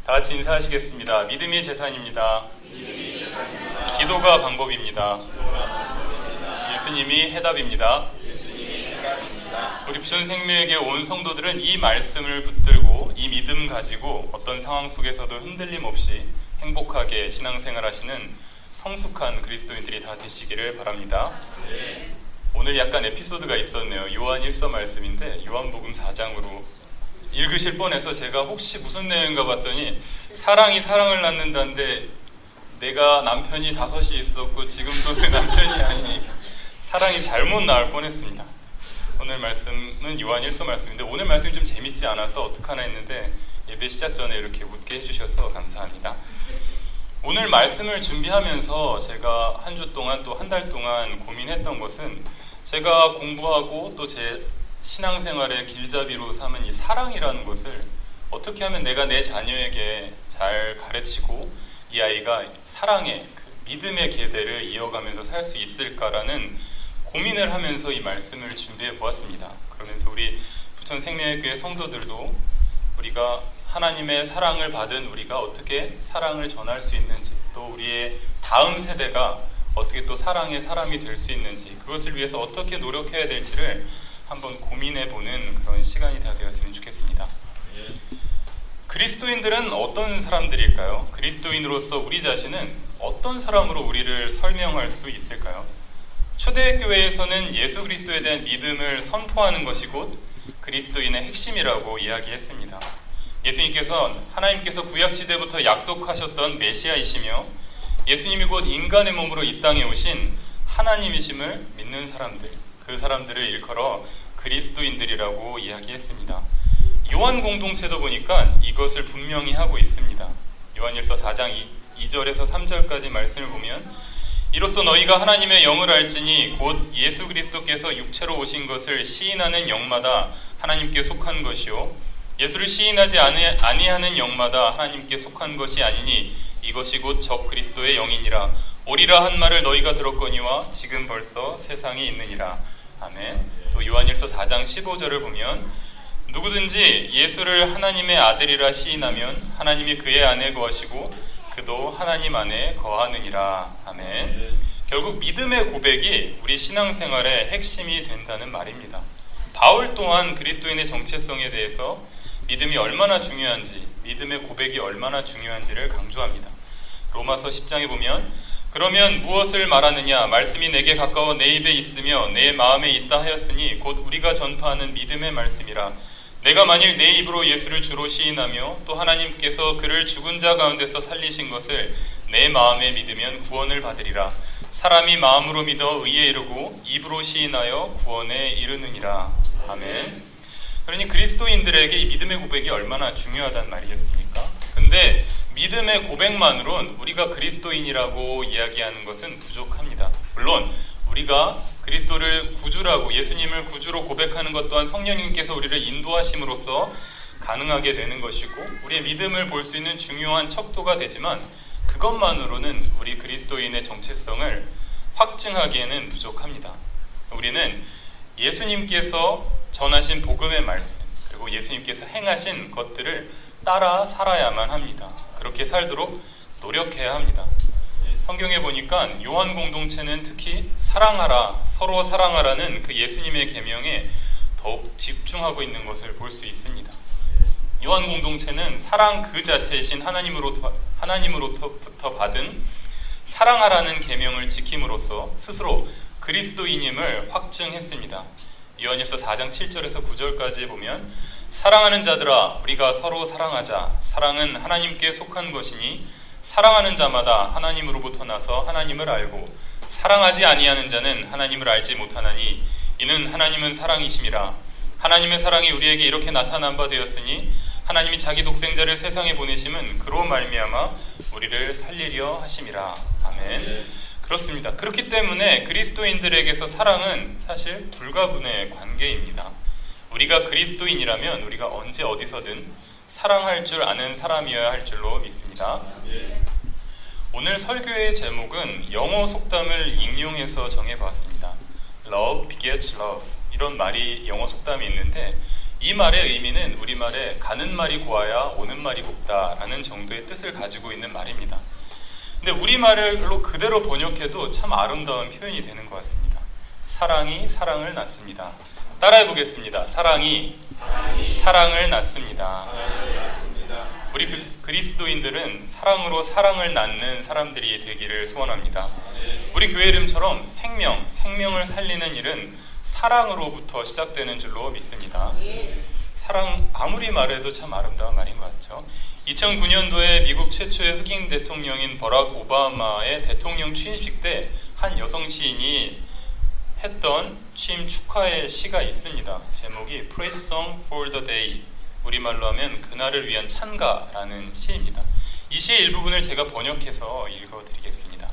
다 같이 인사하시겠습니다. 믿음이 재산입니다. 기도가 방법입니다. 예수님이 해답입니다. 우리 부천 생명에게 온 성도들은 이 말씀을 붙들고 이 믿음 가지고 어떤 상황 속에서도 흔들림 없이 행복하게 신앙생활하시는 성숙한 그리스도인들이 다 되시기를 바랍니다. 오늘 약간 에피소드가 있었네요. 요한 1서 말씀인데 요한복음 4장으로 읽으실 뻔해서 제가 혹시 무슨 내용인가 봤더니 사랑이 사랑을 낳는다는데 내가 남편이 5이 있었고 지금도 그 남편이 아니니 사랑이 잘못 나올 뻔했습니다. 오늘 말씀은 요한 1서 말씀인데 오늘 말씀이 좀 재밌지 않아서 어떡하나 했는데 예배 시작 전에 이렇게 웃게 해주셔서 감사합니다. 오늘 말씀을 준비하면서 제가 한 주 동안 또 한 달 동안 고민했던 것은 제가 공부하고 또 제 신앙생활의 길잡이로 삼은 이 사랑이라는 것을 어떻게 하면 내가 내 자녀에게 잘 가르치고 이 아이가 사랑의 믿음의 계대를 이어가면서 살 수 있을까라는 고민을 하면서 이 말씀을 준비해 보았습니다. 그러면서 우리 부천 생명의 교회 성도들도 우리가 하나님의 사랑을 받은 우리가 어떻게 사랑을 전할 수 있는지, 또 우리의 다음 세대가 어떻게 또 사랑의 사람이 될 수 있는지, 그것을 위해서 어떻게 노력해야 될지를 한번 고민해 보는 그런 시간이 다 되었으면 좋겠습니다. 그리스도인들은 어떤 사람들일까요? 그리스도인으로서 우리 자신은 어떤 사람으로 우리를 설명할 수 있을까요? 초대교회에서는 예수 그리스도에 대한 믿음을 선포하는 것이 곧 그리스도인의 핵심이라고 이야기했습니다. 예수님께서 하나님께서 구약시대부터 약속하셨던 메시아이시며 예수님이 곧 인간의 몸으로 이 땅에 오신 하나님이심을 믿는 사람들, 그 사람들을 일컬어 그리스도인들이라고 이야기했습니다. 요한 공동체도 보니까 이것을 분명히 하고 있습니다. 요한일서 4장 2절에서 3절까지 말씀을 보면 이로써 너희가 하나님의 영을 알지니 곧 예수 그리스도께서 육체로 오신 것을 시인하는 영마다 하나님께 속한 것이요 예수를 시인하지 아니하는 영마다 하나님께 속한 것이 아니니 이것이 곧 적 그리스도의 영이니라. 오리라 한 말을 너희가 들었거니와 지금 벌써 세상에 있느니라. 아멘. 또 요한일서 4장 15절을 보면 누구든지 예수를 하나님의 아들이라 시인하면 하나님이 그의 안에 거하시고 그도 하나님 안에 거하느니라. 아멘. 결국 믿음의 고백이 우리 신앙생활의 핵심이 된다는 말입니다. 바울 또한 그리스도인의 정체성에 대해서 믿음이 얼마나 중요한지, 믿음의 고백이 얼마나 중요한지를 강조합니다. 로마서 10장에 보면 그러면 무엇을 말하느냐? 말씀이 내게 가까워 내 입에 있으며 내 마음에 있다 하였으니 곧 우리가 전파하는 믿음의 말씀이라. 내가 만일 내 입으로 예수를 주로 시인하며 또 하나님께서 그를 죽은 자 가운데서 살리신 것을 내 마음에 믿으면 구원을 받으리라. 사람이 마음으로 믿어 의에 이르고 입으로 시인하여 구원에 이르느니라. 아멘. 그러니 그리스도인들에게 이 믿음의 고백이 얼마나 중요하단 말이겠습니까? 근데 믿음의 고백만으론 우리가 그리스도인이라고 이야기하는 것은 부족합니다. 물론 우리가 그리스도를 구주라고, 예수님을 구주로 고백하는 것 또한 성령님께서 우리를 인도하심으로써 가능하게 되는 것이고 우리의 믿음을 볼 수 있는 중요한 척도가 되지만 그것만으로는 우리 그리스도인의 정체성을 확증하기에는 부족합니다. 우리는 예수님께서 전하신 복음의 말씀, 그리고 예수님께서 행하신 것들을 따라 살아야만 합니다. 그렇게 살도록 노력해야 합니다. 성경에 보니까 요한 공동체는 특히 사랑하라, 서로 사랑하라는 그 예수님의 계명에 더욱 집중하고 있는 것을 볼 수 있습니다. 요한 공동체는 사랑 그 자체이신 하나님으로부터 받은 사랑하라는 계명을 지킴으로써 스스로 그리스도인임을 확증했습니다. 요한일서 4장 7절에서 9절까지 보면 사랑하는 자들아 우리가 서로 사랑하자. 사랑은 하나님께 속한 것이니 사랑하는 자마다 하나님으로부터 나서 하나님을 알고 사랑하지 아니하는 자는 하나님을 알지 못하나니 이는 하나님은 사랑이심이라. 하나님의 사랑이 우리에게 이렇게 나타난 바 되었으니 하나님이 자기 독생자를 세상에 보내심은 그로 말미암아 우리를 살리려 하심이라. 아멘. 그렇습니다. 그렇기 때문에 그리스도인들에게서 사랑은 사실 불가분의 관계입니다. 우리가 그리스도인이라면 우리가 언제 어디서든 사랑할 줄 아는 사람이어야 할 줄로 믿습니다. 오늘 설교의 제목은 영어 속담을 인용해서 정해봤습니다. Love begets love, 이런 말이 영어 속담이 있는데 이 말의 의미는 우리말에 가는 말이 고와야 오는 말이 곱다라는 정도의 뜻을 가지고 있는 말입니다. 근데 우리말로 그대로 번역해도 참 아름다운 표현이 되는 것 같습니다. 사랑이 사랑을 낳습니다. 따라해 보겠습니다. 사랑이 사랑을 낳습니다. 우리 그리스도인들은 사랑으로 사랑을 낳는 사람들이 되기를 소원합니다. 우리 교회 이름처럼 생명을 살리는 일은 사랑으로부터 시작되는 줄로 믿습니다. 사랑 아무리 말해도 참 아름다운 말인 것 같죠. 2009년도에 미국 최초의 흑인 대통령인 버락 오바마의 대통령 취임식 때 한 여성 시인이 했던 취임 축하의 시가 있습니다. 제목이 Praise Song for the Day, 우리말로 하면 그날을 위한 찬가라는 시입니다. 이 시의 일부분을 제가 번역해서 읽어드리겠습니다.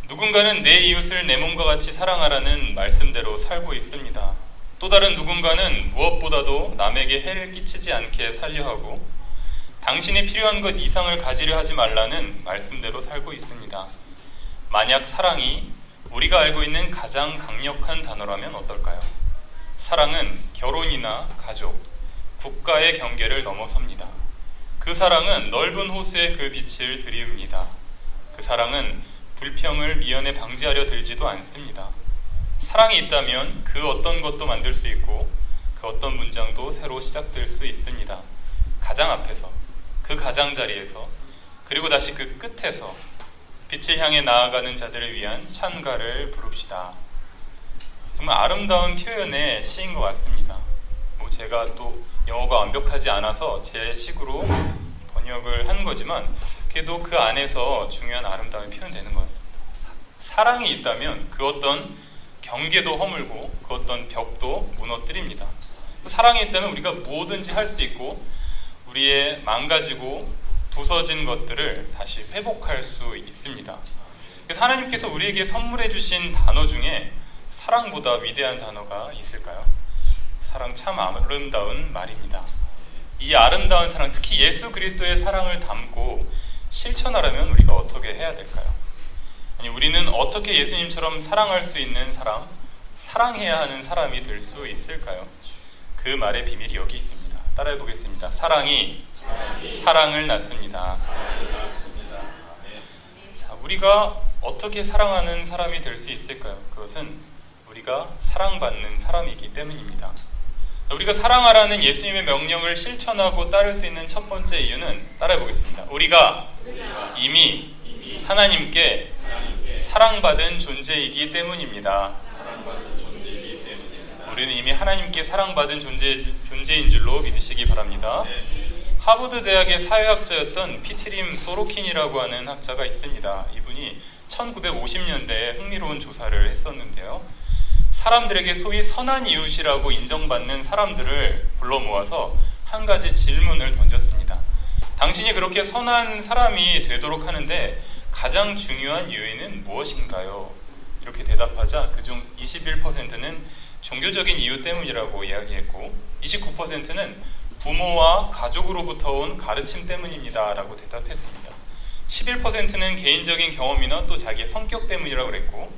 누군가는 내 이웃을 내 몸과 같이 사랑하라는 말씀대로 살고 있습니다. 또 다른 누군가는 무엇보다도 남에게 해를 끼치지 않게 살려 하고 당신이 필요한 것 이상을 가지려 하지 말라는 말씀대로 살고 있습니다. 만약 사랑이 우리가 알고 있는 가장 강력한 단어라면 어떨까요? 사랑은 결혼이나 가족, 국가의 경계를 넘어섭니다. 그 사랑은 넓은 호수에 그 빛을 들이웁니다. 그 사랑은 불평을 미연에 방지하려 들지도 않습니다. 사랑이 있다면 그 어떤 것도 만들 수 있고 그 어떤 문장도 새로 시작될 수 있습니다. 가장 앞에서, 그 가장자리에서, 그리고 다시 그 끝에서 빛을 향해 나아가는 자들을 위한 찬가를 부릅시다. 정말 아름다운 표현의 시인 것 같습니다. 제가 또 영어가 완벽하지 않아서 제 식으로 번역을 한 거지만 그래도 그 안에서 중요한 아름다움이 표현되는 것 같습니다. 사랑이 있다면 그 어떤 경계도 허물고 그 어떤 벽도 무너뜨립니다. 사랑이 있다면 우리가 뭐든지 할 수 있고 우리의 망가지고 부서진 것들을 다시 회복할 수 있습니다. 그래서 하나님께서 우리에게 선물해 주신 단어 중에 사랑보다 위대한 단어가 있을까요? 사랑 참 아름다운 말입니다. 이 아름다운 사랑, 특히 예수 그리스도의 사랑을 담고 실천하려면 우리가 어떻게 해야 될까요? 아니, 우리는 어떻게 예수님처럼 사랑할 수 있는 사람, 사랑해야 하는 사람이 될 수 있을까요? 그 말의 비밀이 여기 있습니다. 따라해 보겠습니다. 사랑이 사랑을 낳습니다. 자, 우리가 어떻게 사랑하는 사람이 될 수 있을까요? 그것은 우리가 사랑받는 사람이기 때문입니다. 우리가 사랑하라는 예수님의 명령을 실천하고 따를 수 있는 첫 번째 이유는 따라해 보겠습니다. 우리가 이미 하나님께 사랑받은 존재이기 때문입니다. 우리는 이미 하나님께 사랑받은 존재인 줄로 믿으시기 바랍니다. 하버드 대학의 사회학자였던 피트림 소로킨이라고 하는 학자가 있습니다. 이분이 1950년대에 흥미로운 조사를 했었는데요. 사람들에게 소위 선한 이웃이라고 인정받는 사람들을 불러 모아서 한 가지 질문을 던졌습니다. 당신이 그렇게 선한 사람이 되도록 하는데 가장 중요한 요인은 무엇인가요? 이렇게 대답하자 그중 21%는 종교적인 이유 때문이라고 이야기했고 29%는 부모와 가족으로부터 온 가르침 때문입니다 라고 대답했습니다. 11%는 개인적인 경험이나 또 자기의 성격 때문이라고 그랬고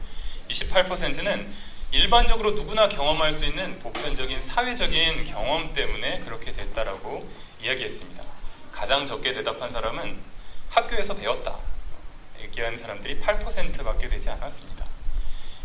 28%는 일반적으로 누구나 경험할 수 있는 보편적인 사회적인 경험 때문에 그렇게 됐다라고 이야기했습니다. 가장 적게 대답한 사람은 학교에서 배웠다 얘기한 사람들이 8%밖에 되지 않았습니다.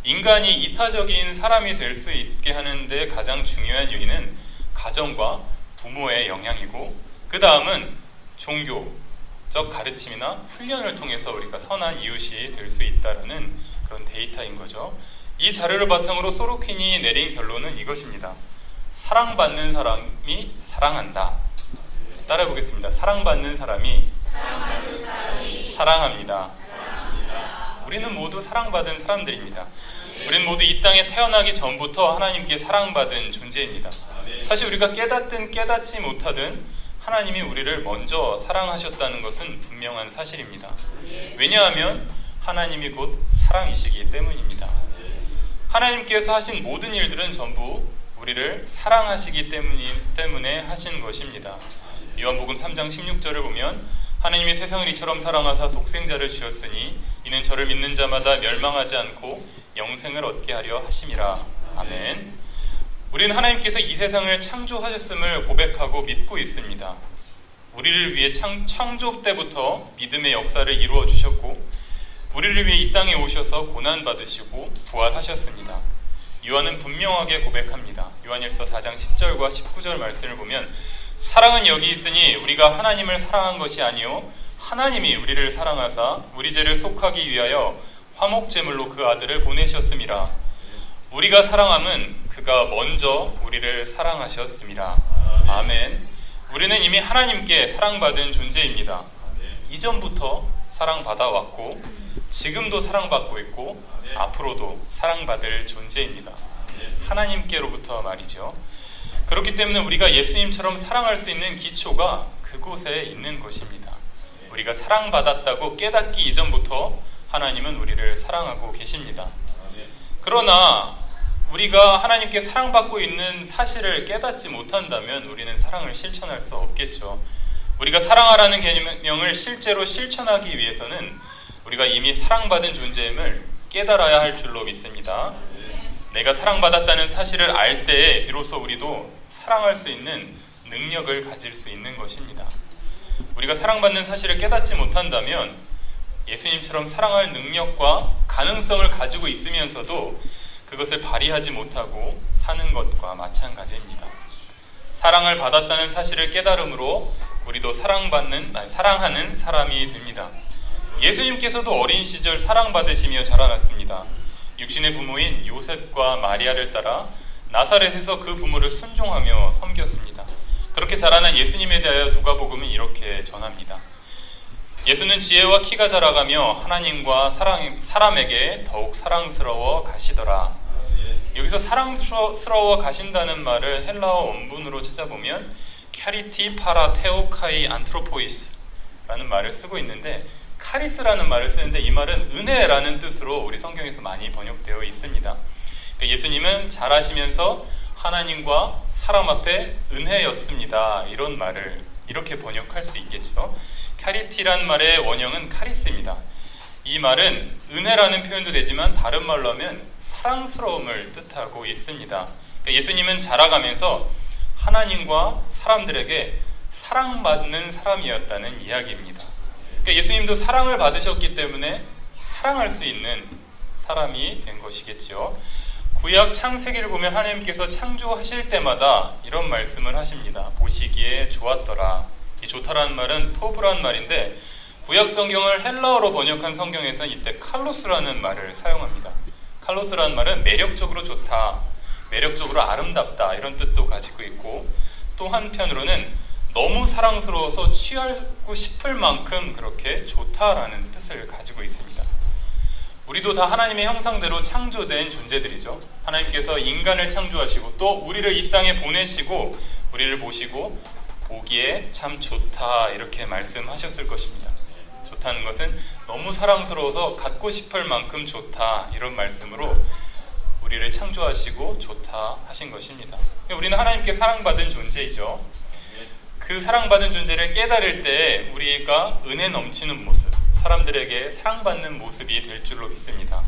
인간이 이타적인 사람이 될 수 있게 하는데 가장 중요한 요인은 가정과 부모의 영향이고 그 다음은 종교적 가르침이나 훈련을 통해서 우리가 선한 이웃이 될 수 있다는 그런 데이터인 거죠. 이 자료를 바탕으로 소로킨이 내린 결론은 이것입니다. 사랑받는 사람이 사랑한다. 따라해 보겠습니다. 사랑받는 사람이 사랑합니다. 우리는 모두 사랑받은 사람들입니다. 우리는 모두 이 땅에 태어나기 전부터 하나님께 사랑받은 존재입니다. 사실 우리가 깨닫든 깨닫지 못하든 하나님이 우리를 먼저 사랑하셨다는 것은 분명한 사실입니다. 왜냐하면 하나님이 곧 사랑이시기 때문입니다. 하나님께서 하신 모든 일들은 전부 우리를 사랑하시기 때문에 하신 것입니다. 요한복음 3장 16절을 보면 하나님이 세상을 이처럼 사랑하사 독생자를 주셨으니 이는 저를 믿는 자마다 멸망하지 않고 영생을 얻게 하려 하심이라. 아멘. 우리는 하나님께서 이 세상을 창조하셨음을 고백하고 믿고 있습니다. 우리를 위해 창조 때부터 믿음의 역사를 이루어 주셨고 우리를 위해 이 땅에 오셔서 고난받으시고 부활하셨습니다. 요한은 분명하게 고백합니다. 요한일서 4장 10절과 19절 말씀을 보면 사랑은 여기 있으니 우리가 하나님을 사랑한 것이 아니요 하나님이 우리를 사랑하사 우리 죄를 속하기 위하여 화목제물로 그 아들을 보내셨음이라. 우리가 사랑함은 그가 먼저 우리를 사랑하셨습니다. 아멘. 우리는 이미 하나님께 사랑받은 존재입니다. 이전부터 사랑받아왔고 지금도 사랑받고 있고 앞으로도 사랑받을 존재입니다. 하나님께로부터 말이죠. 그렇기 때문에 우리가 예수님처럼 사랑할 수 있는 기초가 그곳에 있는 것입니다. 우리가 사랑받았다고 깨닫기 이전부터 하나님은 우리를 사랑하고 계십니다. 그러나 우리가 하나님께 사랑받고 있는 사실을 깨닫지 못한다면 우리는 사랑을 실천할 수 없겠죠. 우리가 사랑하라는 계명을 실제로 실천하기 위해서는 우리가 이미 사랑받은 존재임을 깨달아야 할 줄로 믿습니다. 내가 사랑받았다는 사실을 알 때에 비로소 우리도 사랑할 수 있는 능력을 가질 수 있는 것입니다. 우리가 사랑받는 사실을 깨닫지 못한다면 예수님처럼 사랑할 능력과 가능성을 가지고 있으면서도 그것을 발휘하지 못하고 사는 것과 마찬가지입니다. 사랑을 받았다는 사실을 깨달음으로 우리도 사랑하는 사람이 됩니다. 예수님께서도 어린 시절 사랑받으시며 자라났습니다. 육신의 부모인 요셉과 마리아를 따라 나사렛에서 그 부모를 순종하며 섬겼습니다. 그렇게 자라난 예수님에 대하여 누가복음은 이렇게 전합니다. 예수는 지혜와 키가 자라가며 하나님과 사람에게 더욱 사랑스러워 가시더라. 여기서 사랑스러워 가신다는 말을 헬라어 원문으로 찾아보면 캐리티 파라 테오카이 안트로포이스라는 말을 쓰고 있는데 카리스라는 말을 쓰는데 이 말은 은혜라는 뜻으로 우리 성경에서 많이 번역되어 있습니다. 그러니까 예수님은 자라시면서 하나님과 사람 앞에 은혜였습니다. 이런 말을 이렇게 번역할 수 있겠죠. 카리티란 말의 원형은 카리스입니다. 이 말은 은혜라는 표현도 되지만 다른 말로 하면 사랑스러움을 뜻하고 있습니다. 그러니까 예수님은 자라가면서 하나님과 사람들에게 사랑받는 사람이었다는 이야기입니다. 그러니까 예수님도 사랑을 받으셨기 때문에 사랑할 수 있는 사람이 된 것이겠죠. 구약 창세기를 보면 하나님께서 창조하실 때마다 이런 말씀을 하십니다. 보시기에 좋았더라. 이 좋다라는 말은 토브라는 말인데 구약 성경을 헬라어로 번역한 성경에서는 이때 칼로스라는 말을 사용합니다. 칼로스라는 말은 매력적으로 좋다, 매력적으로 아름답다 이런 뜻도 가지고 있고 또 한편으로는 너무 사랑스러워서 취하고 싶을 만큼 그렇게 좋다라는 뜻을 가지고 있습니다. 우리도 다 하나님의 형상대로 창조된 존재들이죠. 하나님께서 인간을 창조하시고 또 우리를 이 땅에 보내시고 우리를 보시고 보기에 참 좋다 이렇게 말씀하셨을 것입니다. 좋다는 것은 너무 사랑스러워서 갖고 싶을 만큼 좋다 이런 말씀으로 우리를 창조하시고 좋다 하신 것입니다. 우리는 하나님께 사랑받은 존재이죠. 그 사랑받은 존재를 깨달을 때 우리가 은혜 넘치는 모습, 사람들에게 사랑받는 모습이 될 줄로 믿습니다.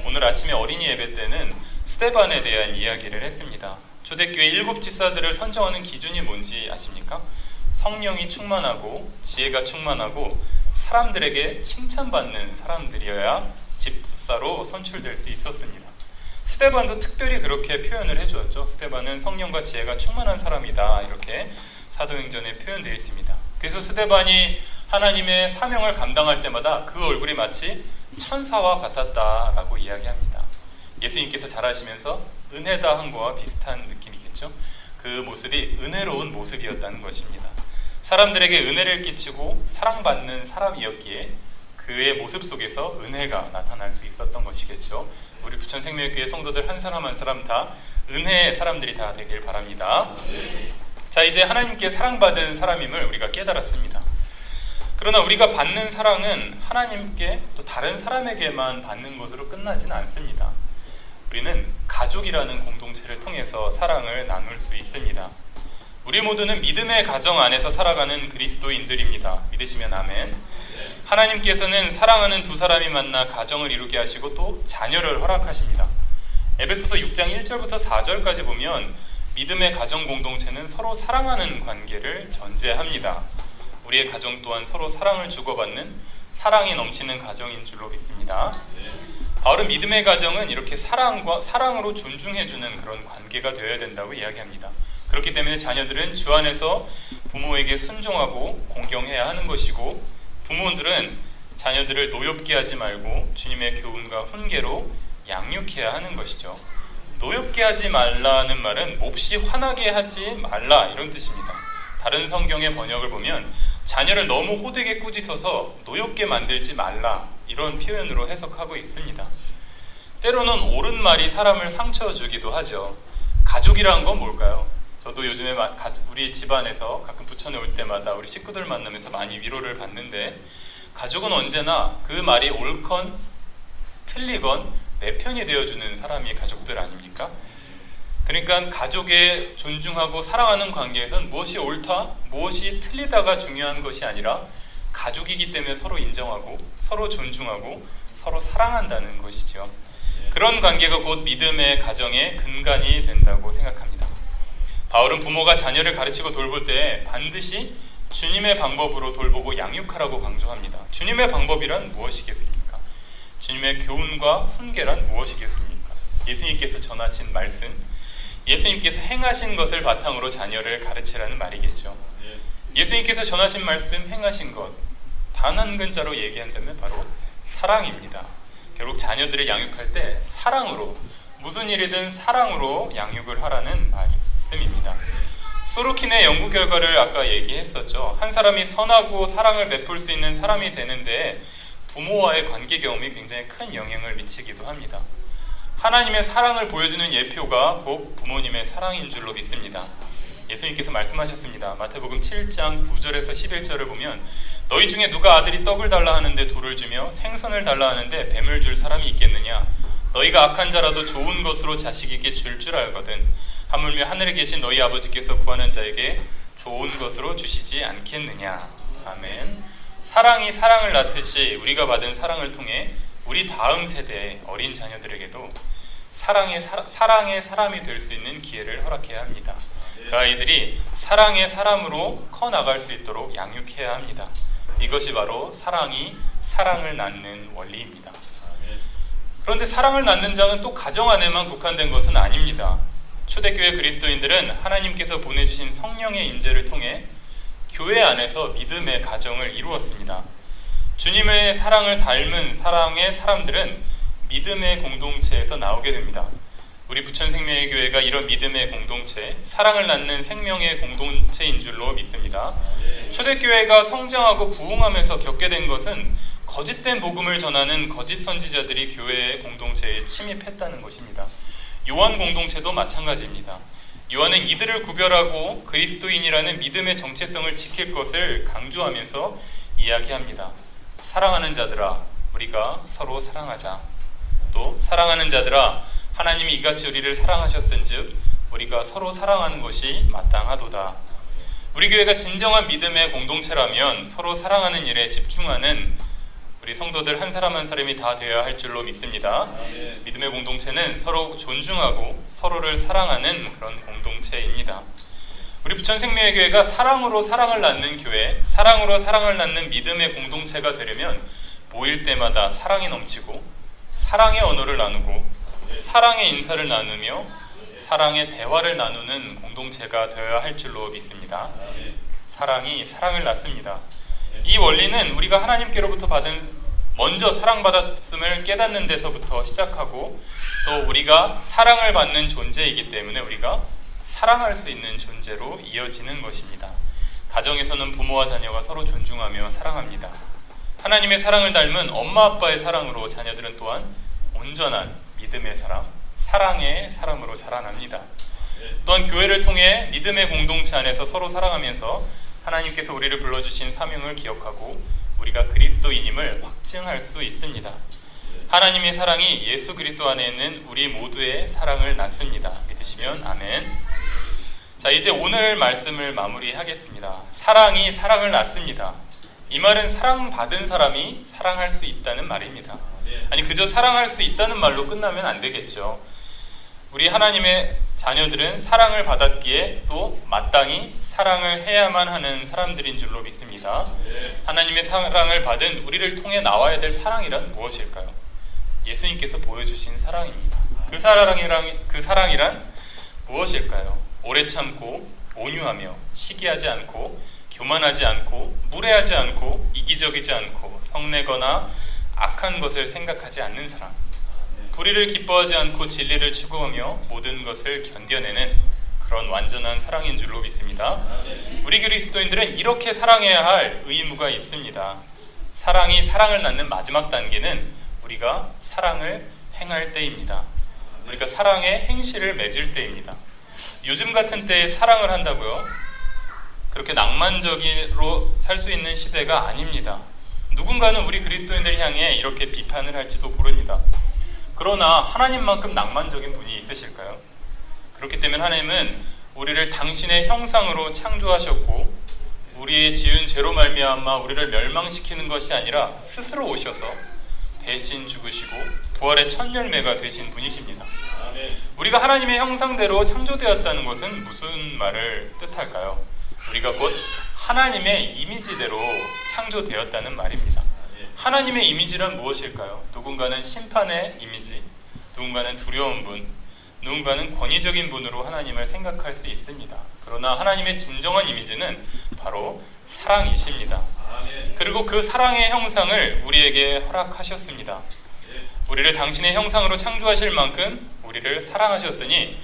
오늘 아침에 어린이 예배 때는 스데반에 대한 이야기를 했습니다. 초대교회 7 집사들을 선정하는 기준이 뭔지 아십니까? 성령이 충만하고 지혜가 충만하고 사람들에게 칭찬받는 사람들이어야 집사로 선출될 수 있었습니다. 스데반도 특별히 그렇게 표현을 해주었죠. 스데반은 성령과 지혜가 충만한 사람이다 이렇게 사도행전에 표현되어 있습니다. 그래서 스데반이 하나님의 사명을 감당할 때마다 그 얼굴이 마치 천사와 같았다라고 이야기합니다. 예수님께서 자라시면서 은혜다 한 거와 비슷한 느낌이겠죠. 그 모습이 은혜로운 모습이었다는 것입니다. 사람들에게 은혜를 끼치고 사랑받는 사람이었기에 그의 모습 속에서 은혜가 나타날 수 있었던 것이겠죠. 우리 부천생명교회 성도들 한 사람 한 사람 다 은혜의 사람들이 다 되길 바랍니다. 자, 이제 하나님께 사랑받은 사람임을 우리가 깨달았습니다. 그러나 우리가 받는 사랑은 하나님께 또 다른 사람에게만 받는 것으로 끝나지는 않습니다. 우리는 가족이라는 공동체를 통해서 사랑을 나눌 수 있습니다. 우리 모두는 믿음의 가정 안에서 살아가는 그리스도인들입니다. 믿으시면 아멘. 하나님께서는 사랑하는 두 사람이 만나 가정을 이루게 하시고 또 자녀를 허락하십니다. 에베소서 6장 1절부터 4절까지 보면 믿음의 가정 공동체는 서로 사랑하는 관계를 전제합니다. 우리의 가정 또한 서로 사랑을 주고받는 사랑이 넘치는 가정인 줄로 믿습니다. 바울은 믿음의 가정은 이렇게 사랑으로 존중해주는 그런 관계가 되어야 된다고 이야기합니다. 그렇기 때문에 자녀들은 주 안에서 부모에게 순종하고 공경해야 하는 것이고, 부모들은 자녀들을 노엽게 하지 말고 주님의 교훈과 훈계로 양육해야 하는 것이죠. 노엽게 하지 말라는 말은 몹시 화나게 하지 말라, 이런 뜻입니다. 다른 성경의 번역을 보면 자녀를 너무 호되게 꾸짖어서 노엽게 만들지 말라, 이런 표현으로 해석하고 있습니다. 때로는 옳은 말이 사람을 상처 주기도 하죠. 가족이라는 건 뭘까요? 저도 요즘에 우리 집안에서 가끔 부천에 올 때마다 우리 식구들 만나면서 많이 위로를 받는데, 가족은 언제나 그 말이 옳건 틀리건 내 편이 되어주는 사람이 가족들 아닙니까? 그러니까 가족의 존중하고 사랑하는 관계에선 무엇이 옳다, 무엇이 틀리다가 중요한 것이 아니라 가족이기 때문에 서로 인정하고 서로 존중하고 서로 사랑한다는 것이죠. 그런 관계가 곧 믿음의 가정의 근간이 된다고 생각합니다. 바울은 부모가 자녀를 가르치고 돌볼 때 반드시 주님의 방법으로 돌보고 양육하라고 강조합니다. 주님의 방법이란 무엇이겠습니까? 주님의 교훈과 훈계란 무엇이겠습니까? 예수님께서 전하신 말씀, 예수님께서 행하신 것을 바탕으로 자녀를 가르치라는 말이겠죠. 예수님께서 전하신 말씀, 행하신 것, 단 한 글자로 얘기한다면 바로 사랑입니다. 결국 자녀들을 양육할 때 사랑으로, 무슨 일이든 사랑으로 양육을 하라는 말씀입니다. 소로킨의 연구 결과를 아까 얘기했었죠. 한 사람이 선하고 사랑을 베풀 수 있는 사람이 되는데 부모와의 관계 경험이 굉장히 큰 영향을 미치기도 합니다. 하나님의 사랑을 보여주는 예표가 곧 부모님의 사랑인 줄로 믿습니다. 예수님께서 말씀하셨습니다. 마태복음 7장 9절에서 11절을 보면 너희 중에 누가 아들이 떡을 달라 하는데 돌을 주며 생선을 달라 하는데 뱀을 줄 사람이 있겠느냐? 너희가 악한 자라도 좋은 것으로 자식에게 줄 알거든. 하물며 하늘에 계신 너희 아버지께서 구하는 자에게 좋은 것으로 주시지 않겠느냐? 아멘. 사랑이 사랑을 낳듯이 우리가 받은 사랑을 통해 우리 다음 세대의 어린 자녀들에게도 사랑의 사람이 될 수 있는 기회를 허락해야 합니다. 그 아이들이 사랑의 사람으로 커나갈 수 있도록 양육해야 합니다. 이것이 바로 사랑이 사랑을 낳는 원리입니다. 그런데 사랑을 낳는 자는 또 가정 안에만 국한된 것은 아닙니다. 초대교회 그리스도인들은 하나님께서 보내주신 성령의 임재를 통해 교회 안에서 믿음의 가정을 이루었습니다. 주님의 사랑을 닮은 사랑의 사람들은 믿음의 공동체에서 나오게 됩니다. 우리 부천생명의 교회가 이런 믿음의 공동체, 사랑을 낳는 생명의 공동체인 줄로 믿습니다. 초대교회가 성장하고 부흥하면서 겪게 된 것은 거짓된 복음을 전하는 거짓 선지자들이 교회의 공동체에 침입했다는 것입니다. 요한 공동체도 마찬가지입니다. 요한은 이들을 구별하고 그리스도인이라는 믿음의 정체성을 지킬 것을 강조하면서 이야기합니다. 사랑하는 자들아, 우리가 서로 사랑하자. 또 사랑하는 자들아, 하나님이 이같이 우리를 사랑하셨은즉 우리가 서로 사랑하는 것이 마땅하도다. 우리 교회가 진정한 믿음의 공동체라면 서로 사랑하는 일에 집중하는 우리 성도들 한 사람 한 사람이 다 되어야 할 줄로 믿습니다. 믿음의 공동체는 서로 존중하고 서로를 사랑하는 그런 공동체입니다. 우리 부천생명의 교회가 사랑으로 사랑을 낳는 교회, 사랑으로 사랑을 낳는 믿음의 공동체가 되려면 모일 때마다 사랑이 넘치고 사랑의 언어를 나누고 사랑의 인사를 나누며 사랑의 대화를 나누는 공동체가 되어야 할 줄로 믿습니다. 사랑이 사랑을 낳습니다. 이 원리는 우리가 하나님께로부터 먼저 사랑받았음을 깨닫는 데서부터 시작하고, 또 우리가 사랑을 받는 존재이기 때문에 우리가 사랑할 수 있는 존재로 이어지는 것입니다. 가정에서는 부모와 자녀가 서로 존중하며 사랑합니다. 하나님의 사랑을 닮은 엄마 아빠의 사랑으로 자녀들은 또한 온전한 믿음의 사람, 사랑의 사람으로 자라납니다. 또한 교회를 통해 믿음의 공동체 안에서 서로 사랑하면서 하나님께서 우리를 불러주신 사명을 기억하고 우리가 그리스도인임을 확증할 수 있습니다. 하나님의 사랑이 예수 그리스도 안에 있는 우리 모두의 사랑을 낳습니다. 믿으시면 아멘. 자, 이제 오늘 말씀을 마무리하겠습니다. 사랑이 사랑을 낳습니다. 이 말은 사랑받은 사람이 사랑할 수 있다는 말입니다. 아니, 그저 사랑할 수 있다는 말로 끝나면 안 되겠죠. 우리 하나님의 자녀들은 사랑을 받았기에 또 마땅히 사랑을 해야만 하는 사람들인 줄로 믿습니다. 하나님의 사랑을 받은 우리를 통해 나와야 될 사랑이란 무엇일까요? 예수님께서 보여주신 사랑입니다. 그 사랑이란 무엇일까요? 오래 참고 온유하며 시기하지 않고 교만하지 않고 무례하지 않고 이기적이지 않고 성내거나 악한 것을 생각하지 않는 사랑, 불의를 기뻐하지 않고 진리를 추구하며 모든 것을 견뎌내는 그런 완전한 사랑인 줄로 믿습니다. 우리 그리스도인들은 이렇게 사랑해야 할 의무가 있습니다. 사랑이 사랑을 낳는 마지막 단계는 우리가 사랑을 행할 때입니다. 우리가 사랑의 행실을 맺을 때입니다. 요즘 같은 때에 사랑을 한다고요? 그렇게 낭만적으로 살 수 있는 시대가 아닙니다. 누군가는 우리 그리스도인들 향해 이렇게 비판을 할지도 모릅니다. 그러나 하나님만큼 낭만적인 분이 있으실까요? 그렇기 때문에 하나님은 우리를 당신의 형상으로 창조하셨고 우리의 지은 죄로 말미암아 우리를 멸망시키는 것이 아니라 스스로 오셔서 대신 죽으시고 부활의 첫 열매가 되신 분이십니다. 우리가 하나님의 형상대로 창조되었다는 것은 무슨 말을 뜻할까요? 우리가 곧 하나님의 이미지대로 창조되었다는 말입니다. 하나님의 이미지란 무엇일까요? 누군가는 심판의 이미지, 누군가는 두려운 분, 누군가는 권위적인 분으로 하나님을 생각할 수 있습니다. 그러나 하나님의 진정한 이미지는 바로 사랑이십니다. 그리고 그 사랑의 형상을 우리에게 허락하셨습니다. 우리를 당신의 형상으로 창조하실 만큼 우리를 사랑하셨으니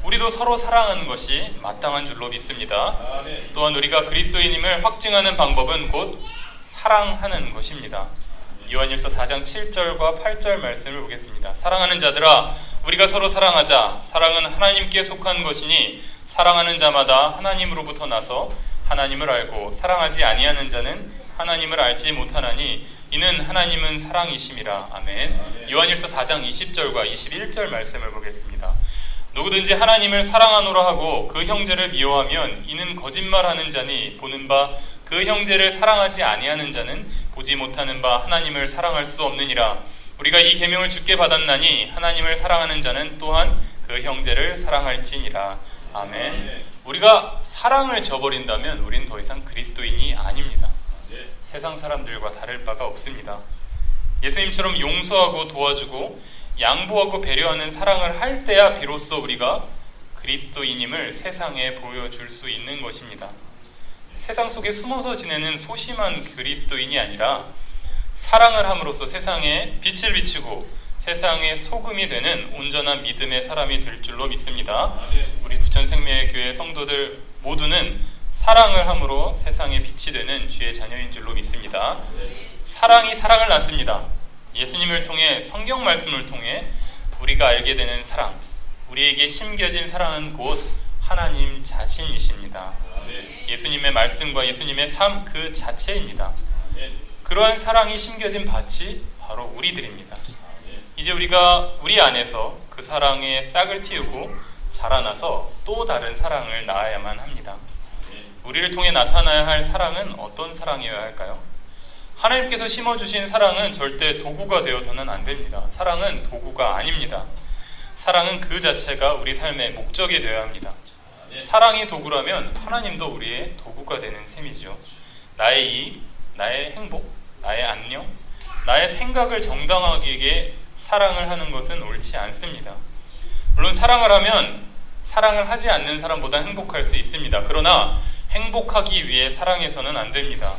우리도 서로 사랑하는 것이 마땅한 줄로 믿습니다. 또한 우리가 그리스도인임을 확증하는 방법은 곧 사랑하는 것입니다. 요한일서 4장 7절과 8절 말씀을 보겠습니다. 사랑하는 자들아, 우리가 서로 사랑하자. 사랑은 하나님께 속한 것이니 사랑하는 자마다 하나님으로부터 나서 하나님을 알고 사랑하지 아니하는 자는 하나님을 알지 못하나니 이는 하나님은 사랑이심이라. 아멘. 요한일서 4장 20절과 21절 말씀을 보겠습니다. 누구든지 하나님을 사랑하노라 하고 그 형제를 미워하면 이는 거짓말하는 자니 보는 바 그 형제를 사랑하지 아니하는 자는 보지 못하는 바 하나님을 사랑할 수 없느니라. 우리가 이 계명을 주께 받았나니 하나님을 사랑하는 자는 또한 그 형제를 사랑할지니라. 아멘. 우리가 사랑을 저버린다면 우린 더 이상 그리스도인이 아닙니다. 세상 사람들과 다를 바가 없습니다. 예수님처럼 용서하고 도와주고 양보하고 배려하는 사랑을 할 때야 비로소 우리가 그리스도인임을 세상에 보여줄 수 있는 것입니다. 세상 속에 숨어서 지내는 소심한 그리스도인이 아니라 사랑을 함으로써 세상에 빛을 비추고 세상의 소금이 되는 온전한 믿음의 사람이 될 줄로 믿습니다. 우리 부천생명교회 성도들 모두는 사랑을 함으로 세상에 빛이 되는 주의 자녀인 줄로 믿습니다. 사랑이 사랑을 낳습니다. 예수님을 통해 성경 말씀을 통해 우리가 알게 되는 사랑, 우리에게 심겨진 사랑은 곧 하나님 자신이십니다. 예수님의 말씀과 예수님의 삶 그 자체입니다. 그러한 사랑이 심겨진 밭이 바로 우리들입니다. 이제 우리가 우리 안에서 그 사랑에 싹을 틔우고 자라나서 또 다른 사랑을 낳아야만 합니다. 우리를 통해 나타나야 할 사랑은 어떤 사랑이어야 할까요? 하나님께서 심어주신 사랑은 절대 도구가 되어서는 안 됩니다. 사랑은 도구가 아닙니다. 사랑은 그 자체가 우리 삶의 목적이 되어야 합니다. 사랑이 도구라면 하나님도 우리의 도구가 되는 셈이죠. 나의 이익, 나의 행복, 나의 안녕, 나의 생각을 정당하게 사랑을 하는 것은 옳지 않습니다. 물론 사랑을 하면 사랑을 하지 않는 사람보다 행복할 수 있습니다. 그러나 행복하기 위해 사랑해서는 안 됩니다.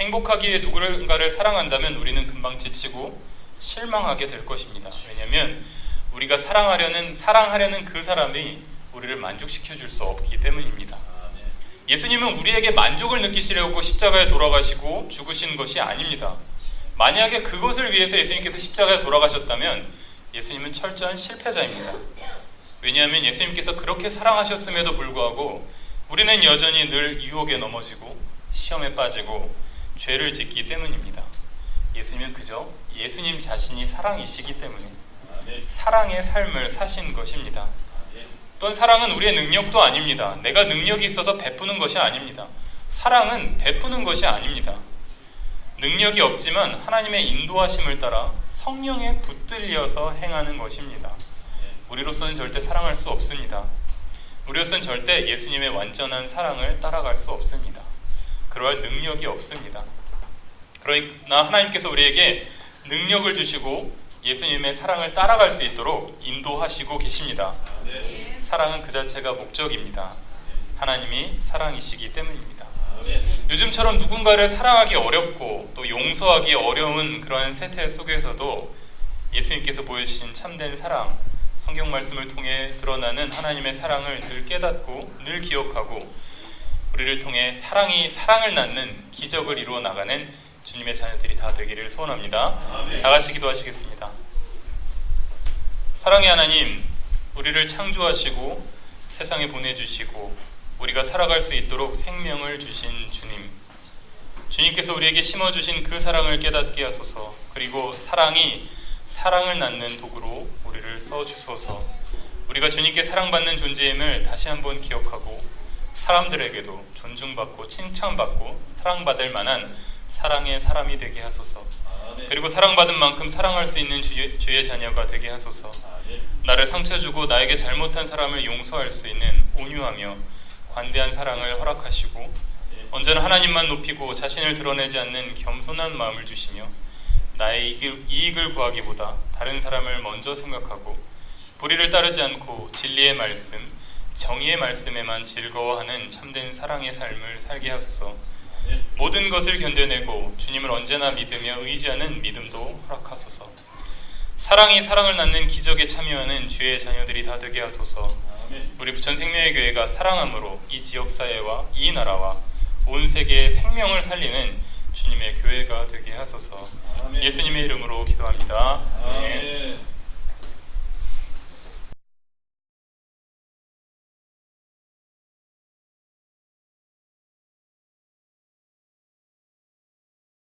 행복하기 위해 누군가를 사랑한다면 우리는 금방 지치고 실망하게 될 것입니다. 왜냐하면 우리가 사랑하려는 그 사람이 우리를 만족시켜 줄 수 없기 때문입니다. 예수님은 우리에게 만족을 느끼시려고 십자가에 돌아가시고 죽으신 것이 아닙니다. 만약에 그것을 위해서 예수님께서 십자가에 돌아가셨다면 예수님은 철저한 실패자입니다. 왜냐하면 예수님께서 그렇게 사랑하셨음에도 불구하고 우리는 여전히 늘 유혹에 넘어지고 시험에 빠지고 죄를 짓기 때문입니다. 예수님은 그저 예수님 자신이 사랑이시기 때문에 사랑의 삶을 사신 것입니다. 또한 사랑은 우리의 능력도 아닙니다. 내가 능력이 있어서 베푸는 것이 아닙니다. 사랑은 베푸는 것이 아닙니다. 능력이 없지만 하나님의 인도하심을 따라 성령에 붙들려서 행하는 것입니다. 우리로서는 절대 사랑할 수 없습니다. 우리로서는 절대 예수님의 완전한 사랑을 따라갈 수 없습니다. 그러할 능력이 없습니다. 그러나 하나님께서 우리에게 능력을 주시고 예수님의 사랑을 따라갈 수 있도록 인도하시고 계십니다. 사랑은 그 자체가 목적입니다. 하나님이 사랑이시기 때문입니다. 요즘처럼 누군가를 사랑하기 어렵고 또 용서하기 어려운 그러한 세태 속에서도 예수님께서 보여주신 참된 사랑, 성경 말씀을 통해 드러나는 하나님의 사랑을 늘 깨닫고 늘 기억하고 우리를 통해 사랑이 사랑을 낳는 기적을 이루어 나가는 주님의 자녀들이 다 되기를 소원합니다. 다 같이 기도하시겠습니다. 사랑의 하나님, 우리를 창조하시고 세상에 보내주시고 우리가 살아갈 수 있도록 생명을 주신 주님, 주님께서 우리에게 심어주신 그 사랑을 깨닫게 하소서. 그리고 사랑이 사랑을 낳는 도구로 우리를 써주소서. 우리가 주님께 사랑받는 존재임을 다시 한번 기억하고 사람들에게도 존중받고 칭찬받고 사랑받을 만한 사랑의 사람이 되게 하소서. 그리고 사랑받은 만큼 사랑할 수 있는 주의 자녀가 되게 하소서. 나를 상처 주고 나에게 잘못한 사람을 용서할 수 있는 온유하며 관대한 사랑을 허락하시고 언제나 하나님만 높이고 자신을 드러내지 않는 겸손한 마음을 주시며 나의 이익을 구하기보다 다른 사람을 먼저 생각하고 불의를 따르지 않고 진리의 말씀, 정의의 말씀에만 즐거워하는 참된 사랑의 삶을 살게 하소서. 모든 것을 견뎌내고 주님을 언제나 믿으며 의지하는 믿음도 허락하소서. 사랑이 사랑을 낳는 기적에 참여하는 주의 자녀들이 다 되게 하소서. 우리 부천 생명의 교회가 사랑함으로 이 지역사회와 이 나라와 온 세계의 생명을 살리는 주님의 교회가 되게 하소서. 예수님의 이름으로 기도합니다. 아멘.